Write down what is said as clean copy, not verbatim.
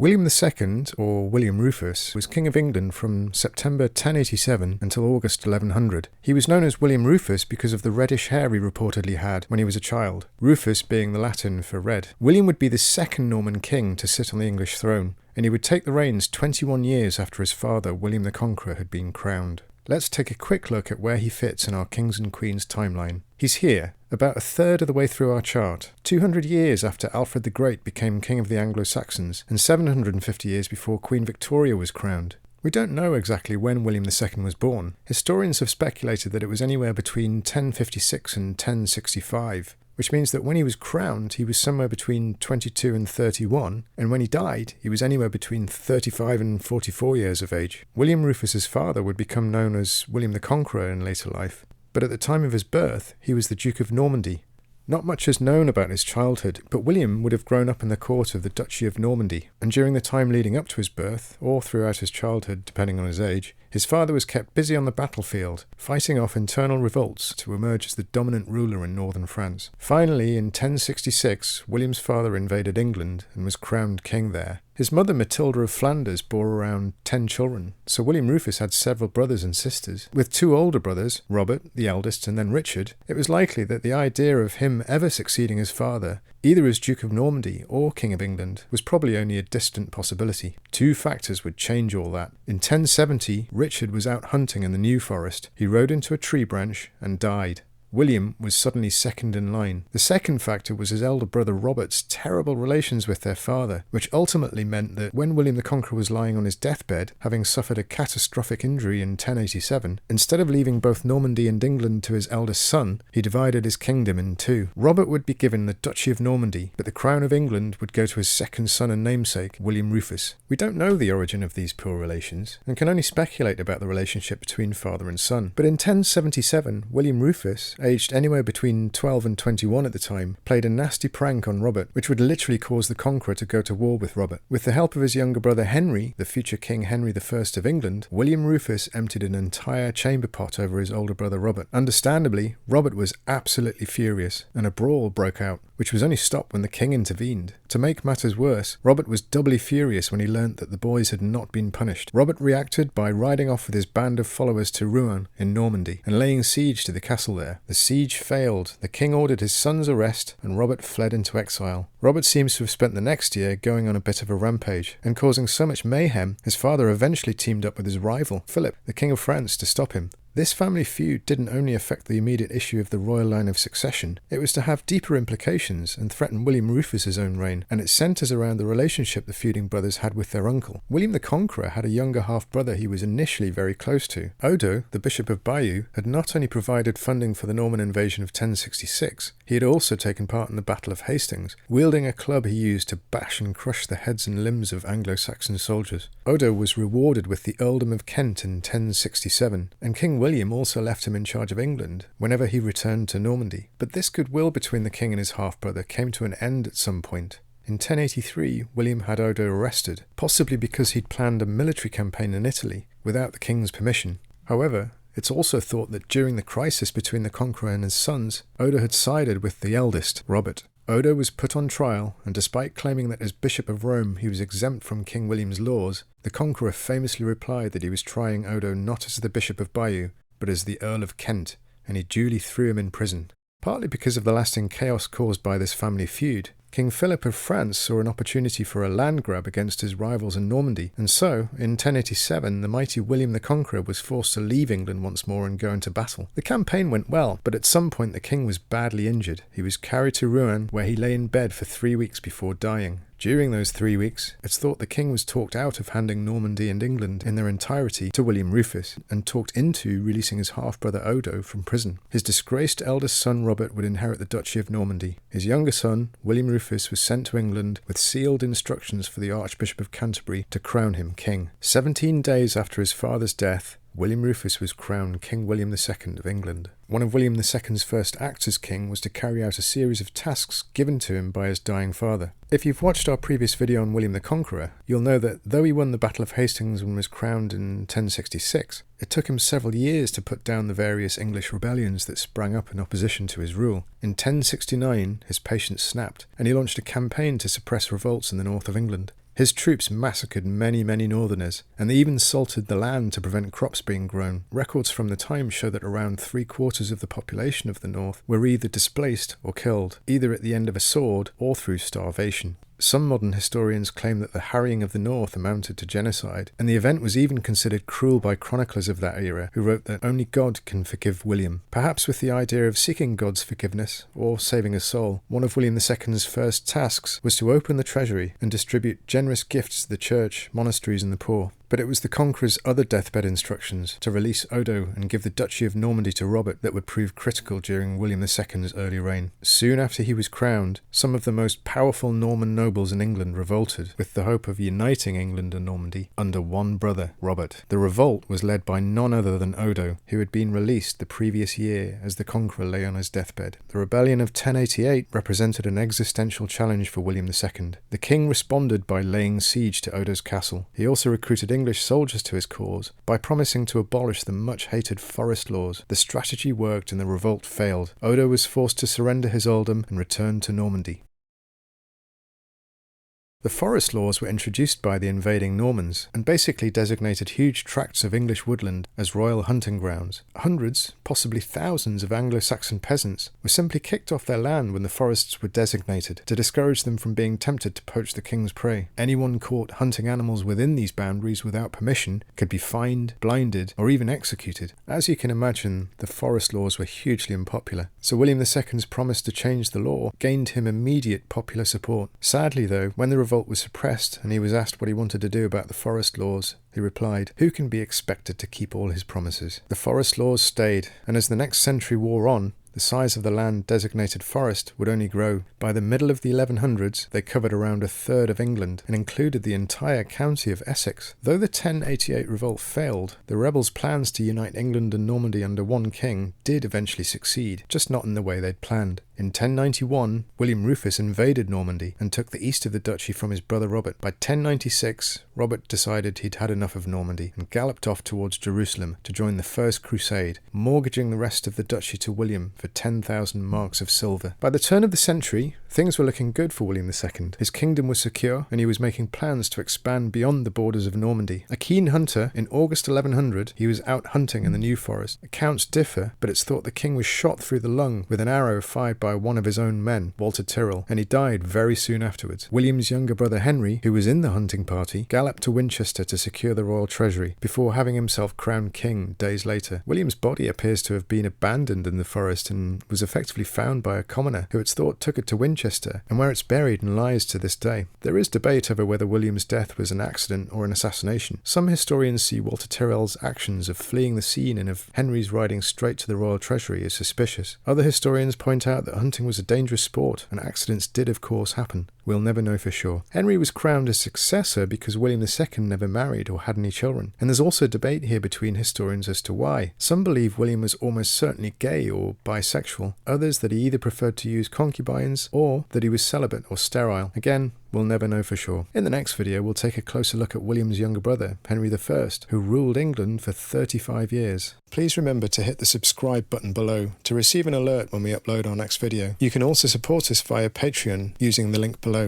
William II, or William Rufus, was King of England from September 1087 until August 1100. He was known as William Rufus because of the reddish hair he reportedly had when he was a child, Rufus being the Latin for red. William would be the second Norman king to sit on the English throne, and he would take the reins 21 years after his father, William the Conqueror, had been crowned. Let's take a quick look at where he fits in our kings and queens timeline. He's here, about a third of the way through our chart, 200 years after Alfred the Great became king of the Anglo-Saxons, and 750 years before Queen Victoria was crowned. We don't know exactly when William II was born. Historians have speculated that it was anywhere between 1056 and 1065, which means that when he was crowned, he was somewhere between 22 and 31, and when he died, he was anywhere between 35 and 44 years of age. William Rufus's father would become known as William the Conqueror in later life, but at the time of his birth, he was the Duke of Normandy. Not much is known about his childhood, but William would have grown up in the court of the Duchy of Normandy, and during the time leading up to his birth, or throughout his childhood, depending on his age, his father was kept busy on the battlefield, fighting off internal revolts to emerge as the dominant ruler in northern France. Finally, in 1066, William's father invaded England and was crowned king there. His mother, Matilda of Flanders, bore around 10 children, so William Rufus had several brothers and sisters. With 2 older brothers, Robert, the eldest, and then Richard, it was likely that the idea of him ever succeeding his father, either as Duke of Normandy or King of England, was probably only a distant possibility. 2 factors would change all that. In 1070, Richard was out hunting in the New Forest. He rode into a tree branch and died. William was suddenly second in line. The second factor was his elder brother Robert's terrible relations with their father, which ultimately meant that when William the Conqueror was lying on his deathbed, having suffered a catastrophic injury in 1087, instead of leaving both Normandy and England to his eldest son, he divided his kingdom in 2. Robert would be given the Duchy of Normandy, but the crown of England would go to his second son and namesake, William Rufus. We don't know the origin of these poor relations, and can only speculate about the relationship between father and son. But in 1077, William Rufus, aged anywhere between 12 and 21 at the time, played a nasty prank on Robert, which would literally cause the Conqueror to go to war with Robert. With the help of his younger brother Henry, the future King Henry I of England, William Rufus emptied an entire chamber pot over his older brother Robert. Understandably, Robert was absolutely furious, and a brawl broke out, which was only stopped when the king intervened. To make matters worse, Robert was doubly furious when he learnt that the boys had not been punished. Robert reacted by riding off with his band of followers to Rouen in Normandy and laying siege to the castle there. The siege failed, the king ordered his son's arrest, and Robert fled into exile. Robert seems to have spent the next year going on a bit of a rampage, and causing so much mayhem, his father eventually teamed up with his rival, Philip, the King of France, to stop him. This family feud didn't only affect the immediate issue of the royal line of succession, it was to have deeper implications and threaten William Rufus's own reign, and it centres around the relationship the feuding brothers had with their uncle. William the Conqueror had a younger half-brother he was initially very close to. Odo, the Bishop of Bayeux, had not only provided funding for the Norman invasion of 1066, he had also taken part in the Battle of Hastings, wielding a club he used to bash and crush the heads and limbs of Anglo-Saxon soldiers. Odo was rewarded with the earldom of Kent in 1067, and King William also left him in charge of England whenever he returned to Normandy. But this goodwill between the king and his half-brother came to an end at some point. In 1083, William had Odo arrested, possibly because he'd planned a military campaign in Italy without the king's permission. However, it's also thought that during the crisis between the Conqueror and his sons, Odo had sided with the eldest, Robert. Odo was put on trial, and despite claiming that as Bishop of Rome he was exempt from King William's laws, the Conqueror famously replied that he was trying Odo not as the Bishop of Bayeux, but as the Earl of Kent, and he duly threw him in prison. Partly because of the lasting chaos caused by this family feud, King Philip of France saw an opportunity for a land grab against his rivals in Normandy, and so, in 1087, the mighty William the Conqueror was forced to leave England once more and go into battle. The campaign went well, but at some point the king was badly injured. He was carried to Rouen, where he lay in bed for 3 weeks before dying. During those 3 weeks, it's thought the king was talked out of handing Normandy and England in their entirety to William Rufus, and talked into releasing his half-brother Odo from prison. His disgraced eldest son Robert would inherit the Duchy of Normandy. His younger son, William Rufus, was sent to England with sealed instructions for the Archbishop of Canterbury to crown him king. 17 days after his father's death, William Rufus was crowned King William II of England. One of William II's first acts as king was to carry out a series of tasks given to him by his dying father. If you've watched our previous video on William the Conqueror, you'll know that though he won the Battle of Hastings and was crowned in 1066, it took him several years to put down the various English rebellions that sprang up in opposition to his rule. In 1069, his patience snapped, and he launched a campaign to suppress revolts in the north of England. His troops massacred many northerners, and they even salted the land to prevent crops being grown. Records from the time show that around 3/4 of the population of the north were either displaced or killed, either at the end of a sword or through starvation. Some modern historians claim that the harrying of the north amounted to genocide, and the event was even considered cruel by chroniclers of that era, who wrote that only God can forgive William. Perhaps with the idea of seeking God's forgiveness, or saving a soul, one of William II's first tasks was to open the treasury and distribute generous gifts to the church, monasteries and the poor. But it was the conqueror's other deathbed instructions to release Odo and give the Duchy of Normandy to Robert that would prove critical during William II's early reign. Soon after he was crowned, some of the most powerful Norman nobles in England revolted, with the hope of uniting England and Normandy under one brother, Robert. The revolt was led by none other than Odo, who had been released the previous year as the conqueror lay on his deathbed. The rebellion of 1088 represented an existential challenge for William II. The king responded by laying siege to Odo's castle. He also recruited English soldiers to his cause by promising to abolish the much-hated forest laws. The strategy worked and the revolt failed. Odo was forced to surrender his earldom and return to Normandy. The forest laws were introduced by the invading Normans and basically designated huge tracts of English woodland as royal hunting grounds. Hundreds, possibly thousands of Anglo-Saxon peasants were simply kicked off their land when the forests were designated to discourage them from being tempted to poach the king's prey. Anyone caught hunting animals within these boundaries without permission could be fined, blinded, or even executed. As you can imagine, the forest laws were hugely unpopular, so William II's promise to change the law gained him immediate popular support. Sadly though, when the revolt was suppressed and he was asked what he wanted to do about the forest laws, he replied, "Who can be expected to keep all his promises?" The forest laws stayed, and as the next century wore on, the size of the land designated forest would only grow. By the middle of the 1100s, they covered around a third of England and included the entire county of Essex. Though the 1088 revolt failed, the rebels' plans to unite England and Normandy under one king did eventually succeed, just not in the way they'd planned. In 1091, William Rufus invaded Normandy and took the east of the duchy from his brother Robert. By 1096, Robert decided he'd had enough of Normandy and galloped off towards Jerusalem to join the First Crusade, mortgaging the rest of the duchy to William for 10,000 marks of silver. By the turn of the century, things were looking good for William II. His kingdom was secure, and he was making plans to expand beyond the borders of Normandy. A keen hunter, in August 1100, he was out hunting in the New Forest. Accounts differ, but it's thought the king was shot through the lung with an arrow fired by one of his own men, Walter Tyrrell, and he died very soon afterwards. William's younger brother Henry, who was in the hunting party, galloped to Winchester to secure the royal treasury, before having himself crowned king days later. William's body appears to have been abandoned in the forest and was effectively found by a commoner, who it's thought took it to Winchester, and where it's buried and lies to this day. There is debate over whether William's death was an accident or an assassination. Some historians see Walter Tyrrell's actions of fleeing the scene and of Henry's riding straight to the royal treasury as suspicious. Other historians point out that hunting was a dangerous sport, and accidents did of course happen. We'll never know for sure. Henry was crowned as successor because William II never married or had any children, and there's also debate here between historians as to why. Some believe William was almost certainly gay or bisexual, others that he either preferred to use concubines or that he was celibate or sterile. Again, we'll never know for sure. In the next video, we'll take a closer look at William's younger brother, Henry I, who ruled England for 35 years. Please remember to hit the subscribe button below to receive an alert when we upload our next video. You can also support us via Patreon using the link below.